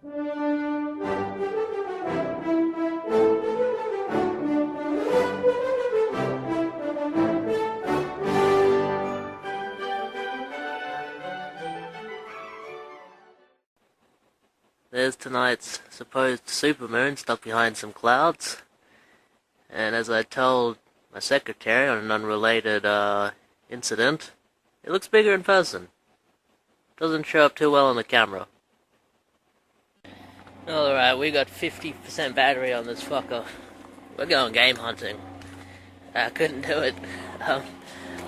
There's tonight's supposed supermoon stuck behind some clouds, and as I told my secretary on an unrelated incident, it looks bigger in person. Doesn't show up too well on the camera. Alright, we got 50% battery on this fucker. We're going game hunting. I couldn't do it.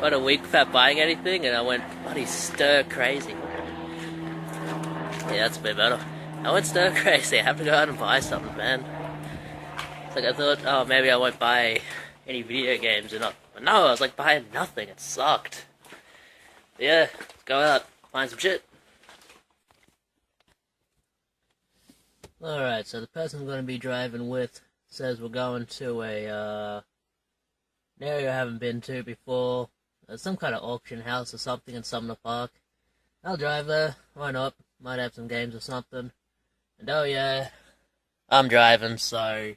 Went a week without buying anything, and I went bloody stir crazy. Yeah, that's a bit better. I went stir crazy. I have to go out and buy something, man. It's like I thought, oh, maybe I won't buy any video games or not. But no, I was like buying nothing. It sucked. But yeah, let's go out, find some shit. Alright, so the person I'm going to be driving with says we're going to an area I haven't been to before. Some kind of auction house or something in Sumner Park. I'll drive there. Why not? Might have some games or something. And oh yeah, I'm driving, so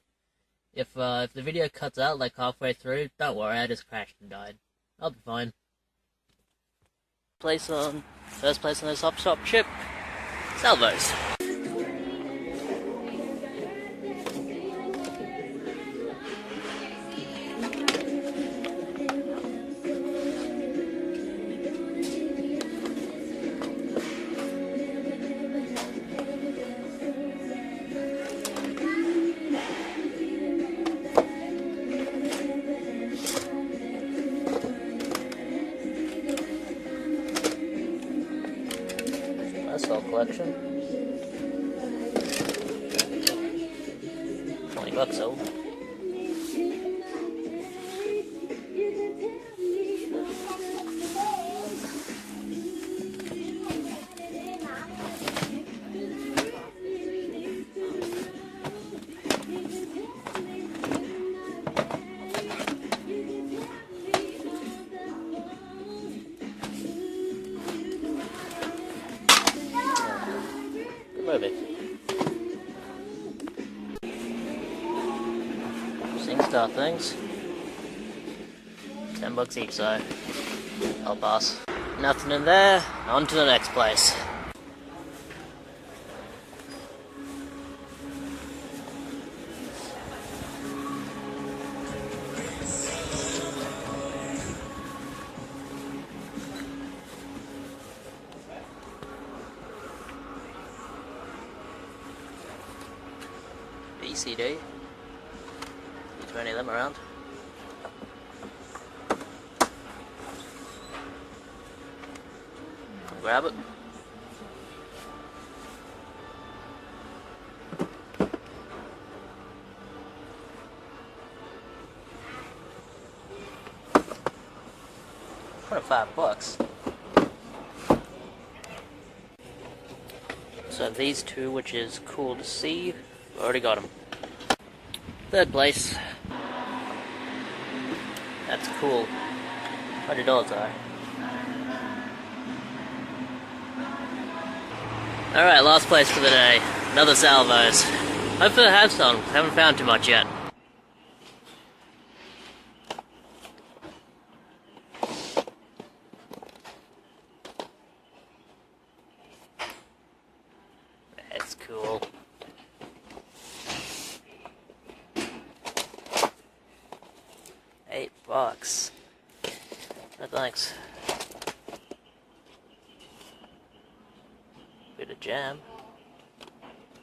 if the video cuts out like halfway through, don't worry, I just crashed and died. I'll be fine. First place on this Hop Shop trip, Salvos. Collection. $20 old. SingStar things. $10 each, so I'll pass. Nothing in there, on to the next place. BCD. Is there any of them around? Grab it. $5. So these two, which is cool to see, already got them. Third place. That's cool. $100 though. Alright, last place for the day. Another Salvos. Hopefully I have some. Haven't found too much yet. That's cool. $8. No thanks. Bit of jam.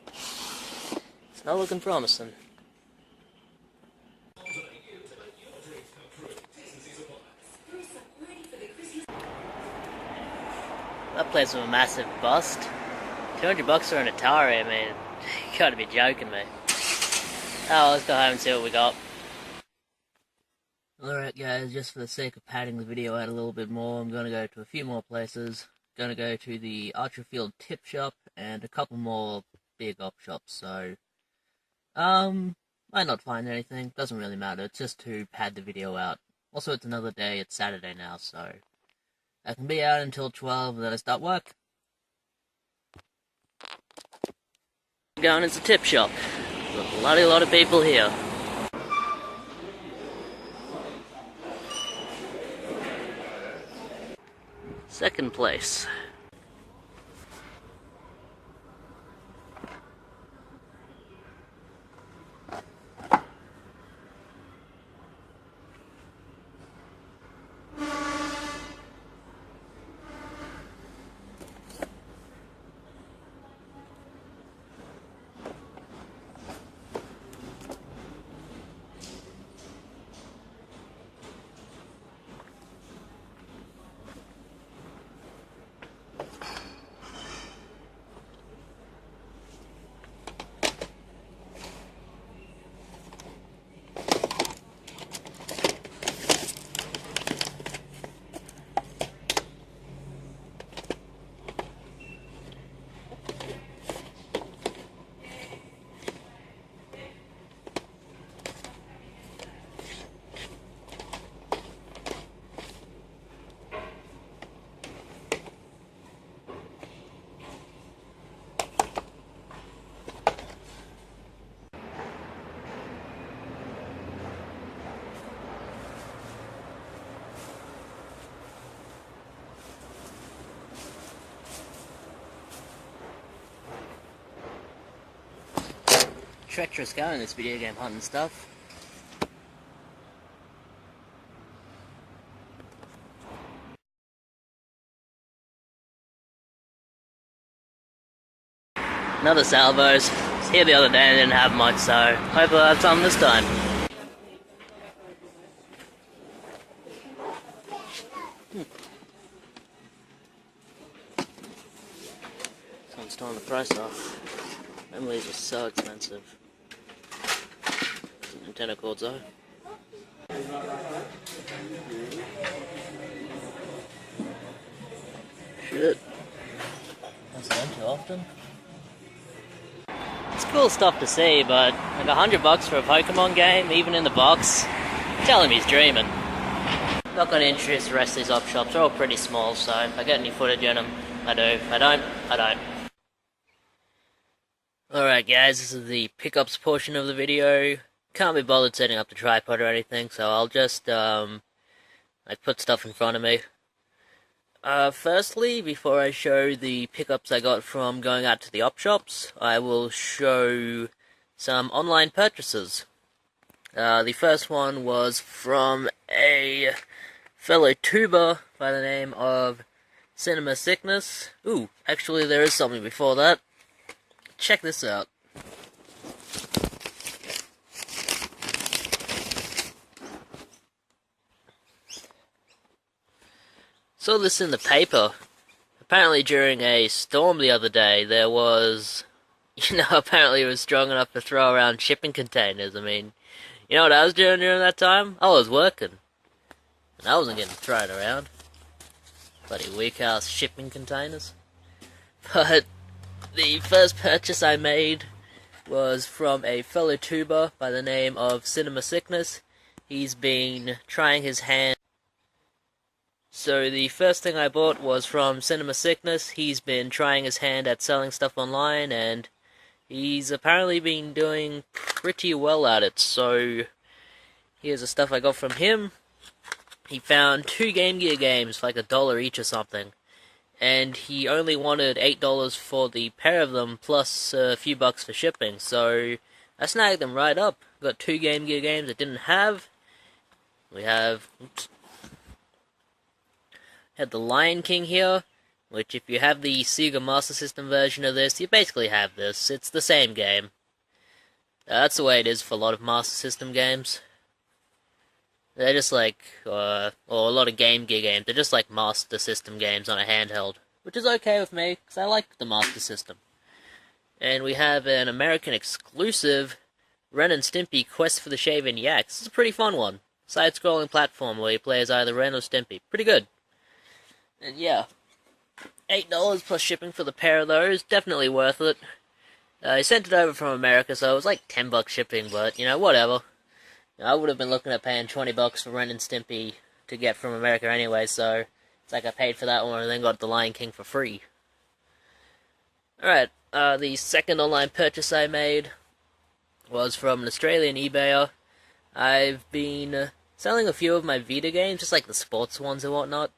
It's not looking promising. That place was a massive bust. $200 for an Atari, I mean, you gotta be joking me. Oh, let's go home and see what we got. Alright guys, just for the sake of padding the video out a little bit more, I'm gonna go to a few more places. Gonna go to the Archerfield Tip Shop and a couple more big op shops, so might not find anything, doesn't really matter, it's just to pad the video out. Also, it's another day, it's Saturday now, so I can be out until 12 and then I start work. Going is a tip shop. There's a lot of people here. Second place. Treacherous going this video game hunting stuff. Another salvos. Was here the other day and didn't have much, so hope I'll have some this time. Someone's torn the price off. Memories are so expensive. Some Nintendo cords though. Shit. That's done too often. It's cool stuff to see, but like $100 for a Pokemon game, even in the box, tell him he's dreaming. Not gonna introduce the rest of these op shops, they're all pretty small, so if I get any footage in them, I do. If I don't, I don't. Alright guys, this is the pickups portion of the video. Can't be bothered setting up the tripod or anything, so I'll just put stuff in front of me. Firstly, before I show the pickups I got from going out to the op shops, I will show some online purchases. The first one was from a fellow tuber by the name of Cinema Sickness. Ooh, actually there is something before that. Check this out. Saw this in the paper. Apparently during a storm the other day, there was, apparently it was strong enough to throw around shipping containers. I mean, you know what I was doing during that time? I was working. And I wasn't getting thrown around. Bloody weak ass shipping containers. But the first purchase I made was from a fellow tuber by the name of Cinema Sickness. He's been trying his hand. So the first thing I bought was from Cinema Sickness. He's been trying his hand at selling stuff online, and he's apparently been doing pretty well at it. So here's the stuff I got from him. He found 2 Game Gear games for like $1 each or something. And he only wanted $8 for the pair of them, plus a few bucks for shipping. So I snagged them right up. Got 2 Game Gear games I didn't have. We have, had the Lion King here, which if you have the Sega Master System version of this, you basically have this. It's the same game. That's the way it is for a lot of Master System games. They're just like, or a lot of Game Gear games, they're just like Master System games on a handheld. Which is okay with me, because I like the Master System. And we have an American exclusive, Ren and Stimpy Quest for the Shaven Yak. This is a pretty fun one. Side-scrolling platform where you play as either Ren or Stimpy. Pretty good. And yeah, $8 plus shipping for the pair of those, definitely worth it. I sent it over from America, so it was like $10 shipping, but, whatever. I would have been looking at paying $20 for Ren and Stimpy to get from America anyway, so it's like I paid for that one and then got the Lion King for free. Alright, The second online purchase I made was from an Australian eBayer. I've been selling a few of my Vita games, just like the sports ones and whatnot.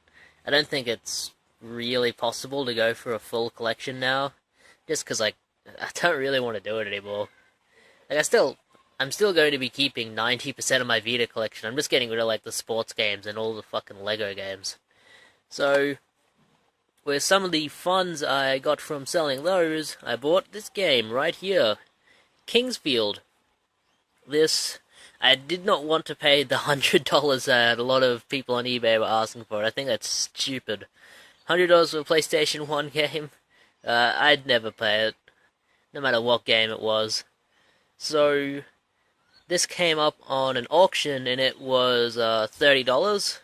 I don't think it's really possible to go for a full collection now, just because like I don't really want to do it anymore. Like I'm still going to be keeping 90% of my Vita collection. I'm just getting rid of like the sports games and all the fucking Lego games. So, with some of the funds I got from selling those, I bought this game right here, Kingsfield. This, I did not want to pay the $100 that a lot of people on eBay were asking for it. I think that's stupid. $100 for a PlayStation 1 game? I'd never play it, no matter what game it was. So, this came up on an auction and it was $30.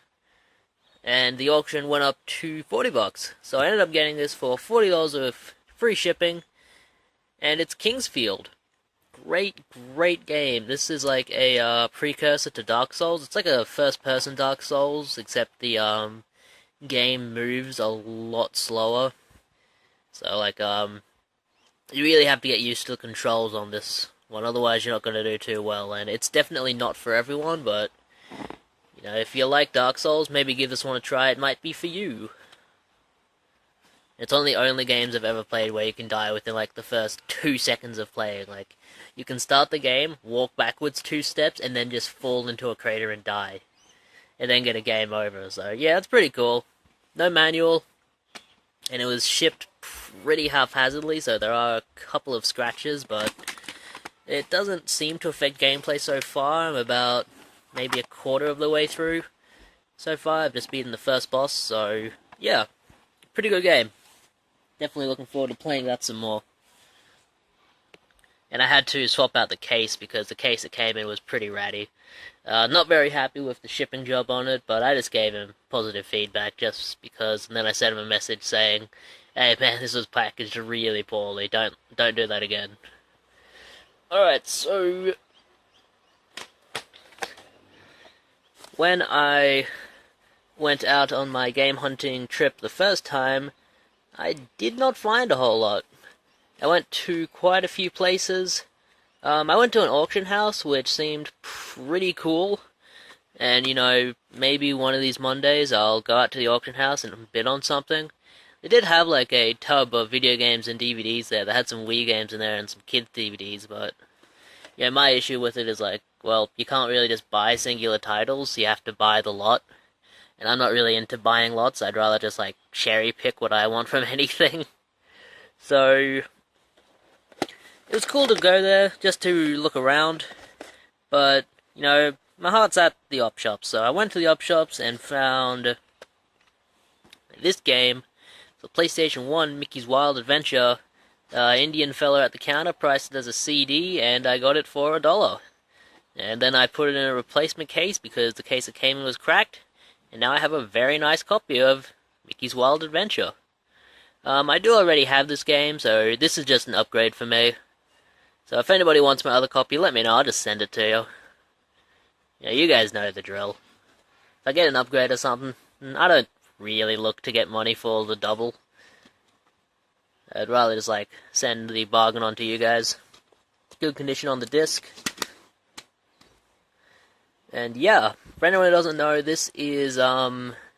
And the auction went up to $40. So I ended up getting this for $40 with free shipping. And it's Kingsfield. Great game. This is like a precursor to Dark Souls. It's like a first-person Dark Souls, except the game moves a lot slower. So like you really have to get used to the controls on this one, otherwise you're not going to do too well. And it's definitely not for everyone, but you know, if you like Dark Souls, maybe give this one a try. It might be for you. It's one of the only games I've ever played where you can die within like the first 2 seconds of playing. Like, you can start the game, walk backwards 2 steps, and then just fall into a crater and die. And then get a game over. So, yeah, it's pretty cool. No manual. And it was shipped pretty haphazardly, so there are a couple of scratches, but it doesn't seem to affect gameplay so far. I'm about maybe a quarter of the way through so far. I've just beaten the first boss, so yeah, pretty good game. Definitely looking forward to playing that some more. And I had to swap out the case because the case it came in was pretty ratty. Not very happy with the shipping job on it, but I just gave him positive feedback just because, and then I sent him a message saying, "Hey man, this was packaged really poorly. Don't do that again." Alright, so when I went out on my game hunting trip the first time, I did not find a whole lot. I went to quite a few places. I went to an auction house, which seemed pretty cool. And, you know, maybe one of these Mondays I'll go out to the auction house and bid on something. They did have, like, a tub of video games and DVDs there. They had some Wii games in there and some kids' DVDs, but yeah, my issue with it is, like, well, you can't really just buy singular titles, you have to buy the lot. And I'm not really into buying lots, I'd rather just, like, cherry pick what I want from anything. So, it was cool to go there, just to look around. But, you know, my heart's at the op shops, so I went to the op shops and found this game, the PlayStation 1 Mickey's Wild Adventure. Indian fella at the counter priced it as a CD, and I got it for $1. And then I put it in a replacement case because the case it came in was cracked, and now I have a very nice copy of Mickey's Wild Adventure. I do already have this game, so this is just an upgrade for me. So if anybody wants my other copy, let me know, I'll just send it to you. Yeah, you guys know the drill. If I get an upgrade or something, I don't really look to get money for the double. I'd rather just, like, send the bargain on to you guys. Good condition on the disc. And yeah, for anyone who doesn't know, this is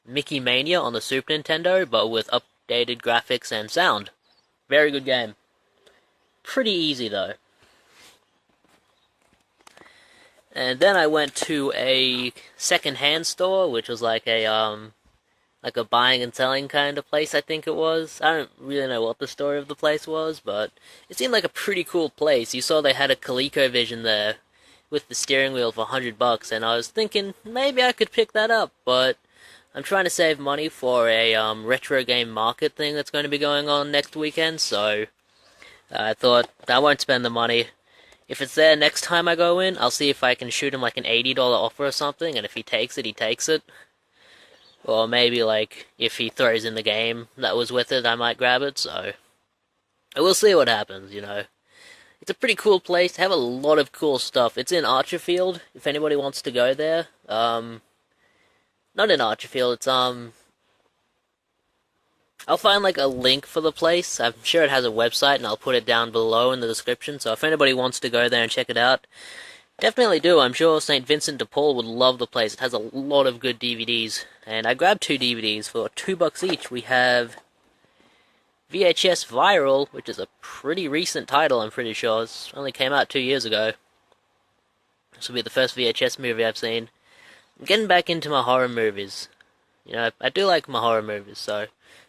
Mickey Mania on the Super Nintendo, but with updated graphics and sound. Very good game. Pretty easy, though. And then I went to a second-hand store, which was like a buying and selling kind of place, I think it was. I don't really know what the story of the place was, but it seemed like a pretty cool place. You saw they had a ColecoVision there with the steering wheel for $100, and I was thinking maybe I could pick that up, but I'm trying to save money for a retro game market thing that's going to be going on next weekend, so I thought I won't spend the money. If it's there next time I go in, I'll see if I can shoot him like an $80 offer or something, and if he takes it, he takes it. Or maybe, like, if he throws in the game that was with it, I might grab it, so we'll see what happens, you know. It's a pretty cool place, they have a lot of cool stuff. It's in Archerfield, if anybody wants to go there. Not in Archerfield, it's, I'll find like a link for the place. I'm sure it has a website, and I'll put it down below in the description. So if anybody wants to go there and check it out, definitely do. I'm sure St. Vincent de Paul would love the place. It has a lot of good DVDs. And I grabbed 2 DVDs for $2 each. We have VHS Viral, which is a pretty recent title, I'm pretty sure. It only came out 2 years ago. This will be the first VHS movie I've seen. I'm getting back into my horror movies. You know, I do like my horror movies, so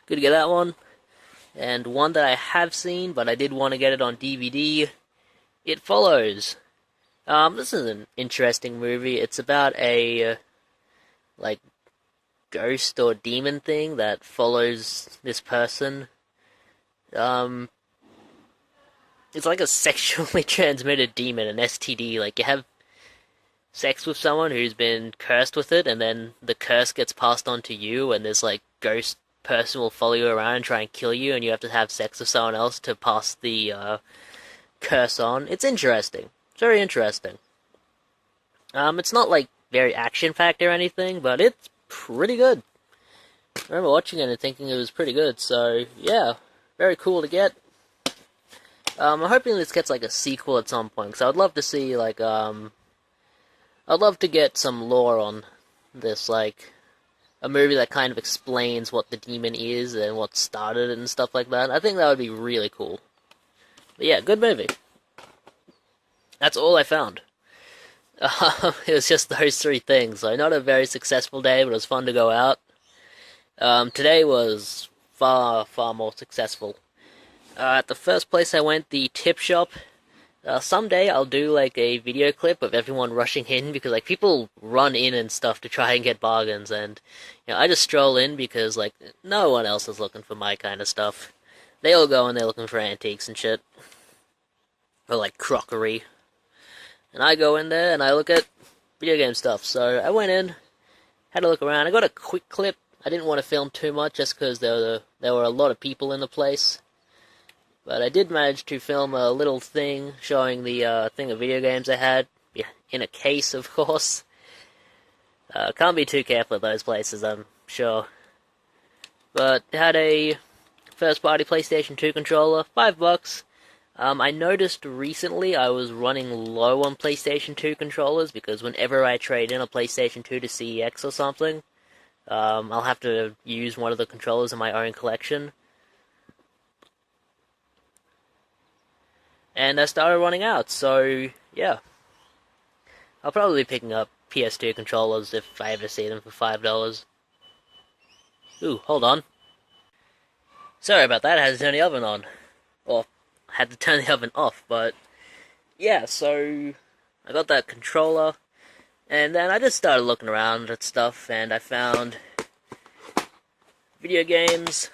good to get that one. And one that I have seen, but I did want to get it on DVD, It Follows. This is an interesting movie. It's about a, like, ghost or demon thing that follows this person. It's like a sexually transmitted demon, an STD. Like, you have sex with someone who's been cursed with it, and then the curse gets passed on to you, and this, like, ghost person will follow you around and try and kill you, and you have to have sex with someone else to pass the, curse on. It's interesting. It's very interesting. It's not, like, very action-packed or anything, but it's pretty good. I remember watching it and thinking it was pretty good, so, yeah. Very cool to get. I'm hoping this gets, like, a sequel at some point, because I would love to see, like, I'd love to get some lore on this, like, a movie that kind of explains what the demon is and what started it and stuff like that. I think that would be really cool. But yeah, good movie. That's all I found. It was just those 3 things, so not a very successful day, but it was fun to go out. Today was far, far more successful. At the first place I went, the tip shop. Someday I'll do, like, a video clip of everyone rushing in, because, like, people run in and stuff to try and get bargains, and, you know, I just stroll in because, like, no one else is looking for my kind of stuff. They all go and they're looking for antiques and shit. Or, like, crockery. And I go in there and I look at video game stuff. So I went in, had a look around. I got a quick clip. I didn't want to film too much just because there were a lot of people in the place. But I did manage to film a little thing showing the thing of video games I had. In a case, of course. Can't be too careful at those places, I'm sure. But it had a first-party PlayStation 2 controller, $5. I noticed recently I was running low on PlayStation 2 controllers, because whenever I trade in a PlayStation 2 to CEX or something, I'll have to use one of the controllers in my own collection. And I started running out, so yeah. I'll probably be picking up PS2 controllers if I ever see them for $5. Ooh, hold on. Sorry about that, I had to turn the oven on. Or, had to turn the oven off, but yeah, so I got that controller, and then I just started looking around at stuff, and I found video games.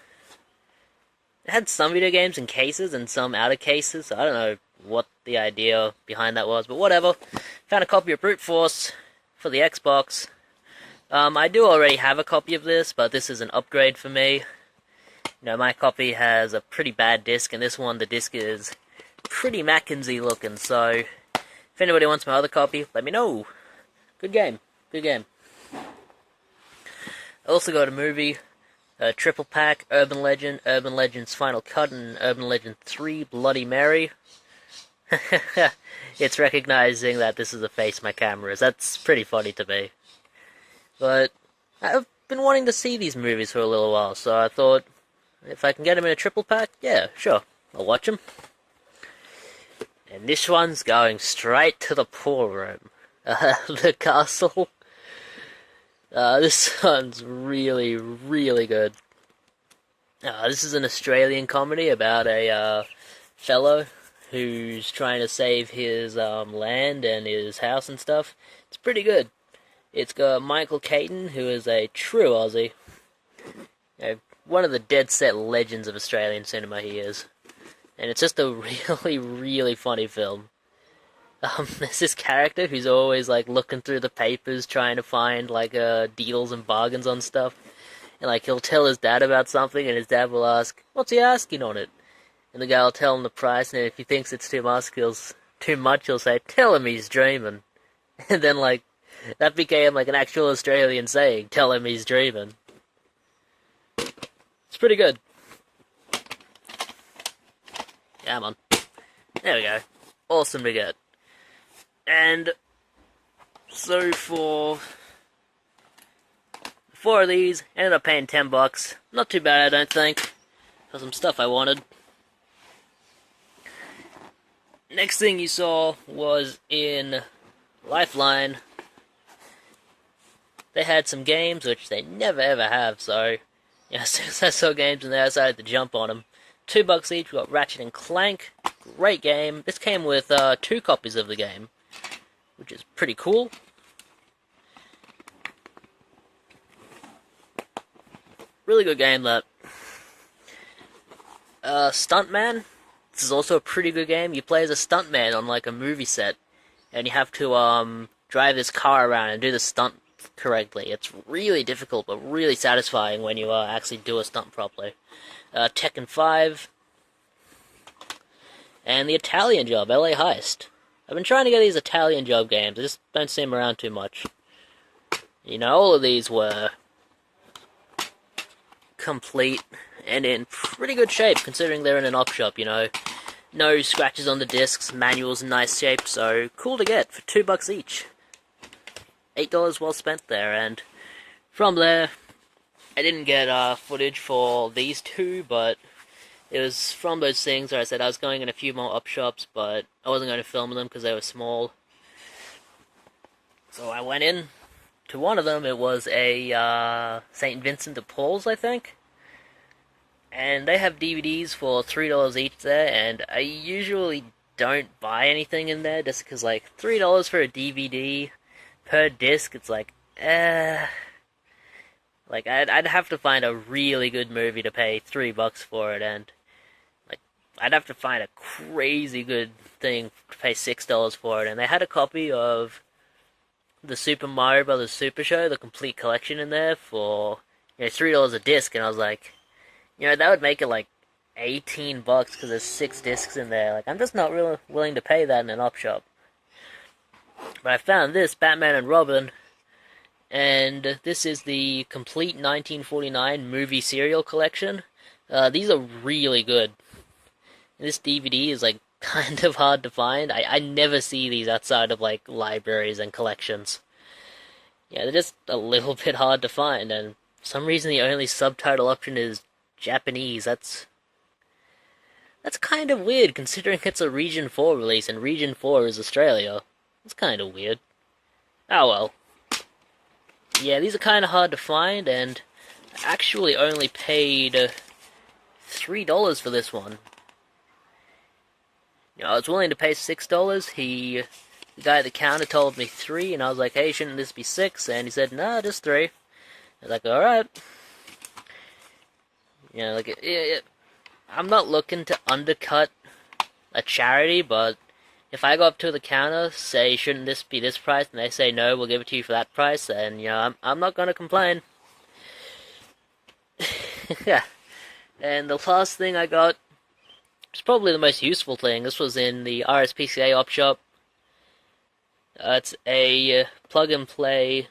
It had some video games in cases and some out of cases, so I don't know what the idea behind that was, but whatever. Found a copy of Brute Force for the Xbox. I do already have a copy of this, but this is an upgrade for me. You know, my copy has a pretty bad disc, and this one, the disc is pretty Mackenzie looking, so if anybody wants my other copy, let me know. Good game. Good game. I also got a movie, a triple pack, Urban Legend, Urban Legend's Final Cut, and Urban Legend 3, Bloody Mary. It's recognizing that this is the face my camera is. That's pretty funny to me. But I've been wanting to see these movies for a little while, so I thought, if I can get them in a triple pack, yeah, sure, I'll watch them. And this one's going straight to the pool room. The Castle. This one's really, really good. This is an Australian comedy about a fellow who's trying to save his land and his house and stuff. It's pretty good. It's got Michael Caton, who is a true Aussie. You know, one of the dead-set legends of Australian cinema he is. And it's just a really, really funny film. There's this character who's always, like, looking through the papers trying to find, like, deals and bargains on stuff. And, like, he'll tell his dad about something, and his dad will ask, "What's he asking on it?" And the guy will tell him the price, and if he thinks it's too much, he'll say, "Tell him he's dreaming." And then, like, that became, like, an actual Australian saying, "Tell him he's dreaming." It's pretty good. Come on. There we go. Awesome to get. And so for 4 of these, ended up paying $10. Not too bad, I don't think. For some stuff I wanted. Next thing you saw was in Lifeline. They had some games, which they never ever have, so yeah, as soon as I saw games in there, I decided to jump on them. $2 each, we got Ratchet and Clank. Great game. This came with 2 copies of the game, which is pretty cool. Really good game, that. Stuntman. This is also a pretty good game. You play as a stuntman on like a movie set, and you have to drive this car around and do the stunt correctly. It's really difficult, but really satisfying when you actually do a stunt properly. Tekken 5, and the Italian Job, LA Heist. I've been trying to get these Italian Job games. I just don't see them around too much. You know, all of these were complete and in pretty good shape, considering they're in an op shop, you know. No scratches on the discs, manuals in nice shape, so cool to get for $2 each. $8 well spent there, and from there, I didn't get footage for these 2, but it was from those things where I said I was going in a few more op shops, but I wasn't going to film them because they were small. So I went in to one of them. It was a St. Vincent de Paul's, I think. And they have DVDs for $3 each there, and I usually don't buy anything in there just because, like, $3 for a DVD per disc, it's like, like, I'd have to find a really good movie to pay $3 for it, and, like, I'd have to find a crazy good thing to pay $6 for it, and they had a copy of the Super Mario Bros. Super Show, the complete collection in there for, you know, $3 a disc, and I was like, you know, that would make it like $18 because there's 6 discs in there. Like, I'm just not really willing to pay that in an op shop. But I found this, Batman and Robin, and this is the complete 1949 movie serial collection. These are really good. This DVD is like kind of hard to find. I never see these outside of like libraries and collections. Yeah, they're just a little bit hard to find, and for some reason the only subtitle option is Japanese. That's kind of weird, considering it's a Region 4 release, and Region 4 is Australia. It's kind of weird. Oh well. Yeah, these are kind of hard to find, and I actually only paid $3 for this one. You know, I was willing to pay $6. The guy at the counter told me 3, and I was like, hey, shouldn't this be 6? And he said, nah, just 3. I was like, alright. You know, like, I'm not looking to undercut a charity, but if I go up to the counter, say, shouldn't this be this price, and they say, no, we'll give it to you for that price, then, you know, I'm not gonna complain. Yeah. And the last thing I got was probably the most useful thing. This was in the RSPCA op shop. It's a plug-and-play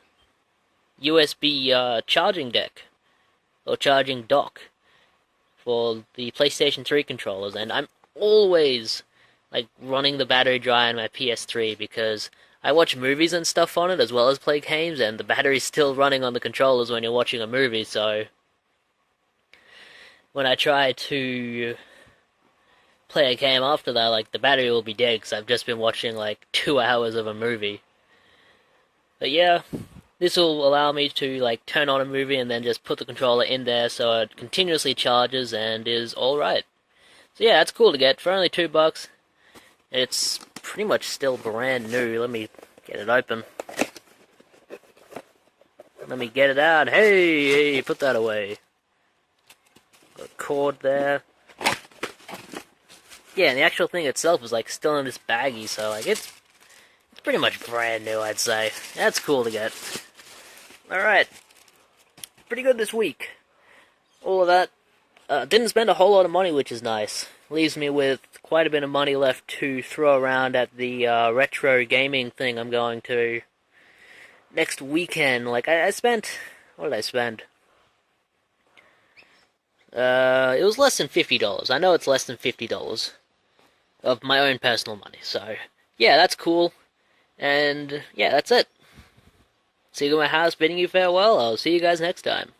USB charging deck, or charging dock, for the PlayStation 3 controllers, and I'm always like running the battery dry on my PS3 because I watch movies and stuff on it as well as play games, and the battery's still running on the controllers when you're watching a movie, so when I try to play a game after that, like, the battery will be dead because I've just been watching like 2 hours of a movie. But yeah, this will allow me to like turn on a movie and then just put the controller in there so it continuously charges and is alright. So yeah, that's cool to get for only $2. It's pretty much still brand new. Let me get it open. Let me get it out. Hey, put that away. Got a cord there. Yeah, and the actual thing itself is like still in this baggie, so like it's pretty much brand new, I'd say. That's cool to get. Alright. Pretty good this week. All of that. Didn't spend a whole lot of money, which is nice. Leaves me with quite a bit of money left to throw around at the retro gaming thing I'm going to next weekend. Like, I spent... What did I spend? It was less than $50. I know it's less than $50. of my own personal money. So, yeah, that's cool. And, yeah, that's it. See you at my house, bidding you farewell. I'll see you guys next time.